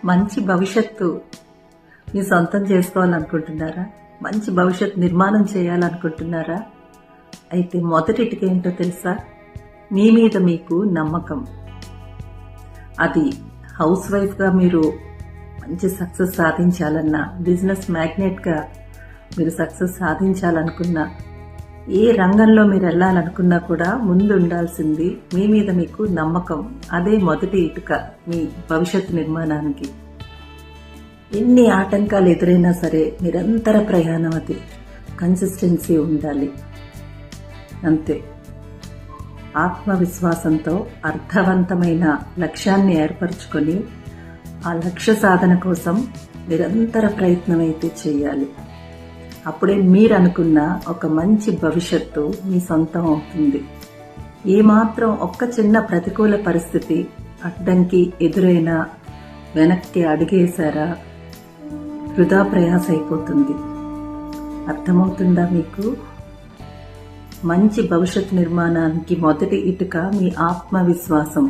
మంచి భవిష్యత్తు మీ సొంతం చేసుకోవాలనుకుంటున్నారా? మంచి భవిష్యత్తు నిర్మాణం చేయాలనుకుంటున్నారా? అయితే మొదటి ఇటుక ఏంటో తెలుసా? మీ మీద మీకు నమ్మకం. అది హౌస్ వైఫ్గా మీరు మంచి సక్సెస్ సాధించాలన్నా, బిజినెస్ మ్యాగ్నెట్గా మీరు సక్సెస్ సాధించాలనుకున్నా, ఏ రంగంలో మీరు వెళ్ళాలనుకున్నా కూడా ముందు ఉండాల్సింది మీ మీద మీకు నమ్మకం. అదే మొదటి ఇటుక మీ భవిష్యత్తు నిర్మాణానికి. ఎన్ని ఆటంకాలు ఎదురైనా సరే నిరంతర ప్రయాణం, అది కన్సిస్టెన్సీ ఉండాలి అంతే. ఆత్మవిశ్వాసంతో అర్థవంతమైన లక్ష్యాన్ని ఏర్పరచుకొని ఆ లక్ష్య సాధన కోసం నిరంతర ప్రయత్నం అయితే చేయాలి. అప్పుడే మీరు అనుకున్న ఒక మంచి భవిష్యత్తు మీ సొంతం అవుతుంది. ఏమాత్రం ఒక్క చిన్న ప్రతికూల పరిస్థితి, అడ్డంకి ఎదురైనా వెనక్కి అడిగేశారా, వృధా ప్రయాస అయిపోతుంది. అర్థమవుతుందా మీకు? మంచి భవిష్యత్తు నిర్మాణానికి మొదటి ఇటుక మీ ఆత్మవిశ్వాసం.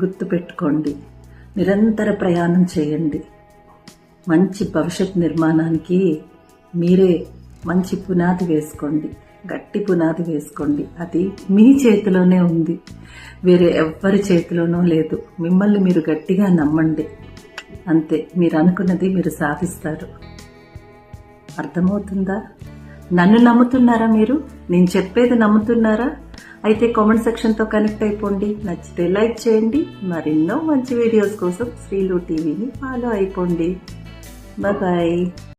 గుర్తుపెట్టుకోండి, నిరంతర ప్రయాణం చేయండి. మంచి భవిష్యత్తు నిర్మాణానికి మీరే మంచి పునాది వేసుకోండి, గట్టి పునాది వేసుకోండి. అది మీ చేతిలోనే ఉంది, వేరే ఎవ్వరి చేతిలోనూ లేదు. మిమ్మల్ని మీరు గట్టిగా నమ్మండి, అంతే. మీరు అనుకున్నది మీరు సాధిస్తారు. అర్థమవుతుందా? నన్ను నమ్ముతున్నారా? మీరు నేను చెప్పేది నమ్ముతున్నారా? అయితే కామెంట్ సెక్షన్తో కనెక్ట్ అయిపోండి. నచ్చితే లైక్ చేయండి. మరెన్నో మంచి వీడియోస్ కోసం శ్రీలు టీవీని ఫాలో అయిపోండి. బాయ్.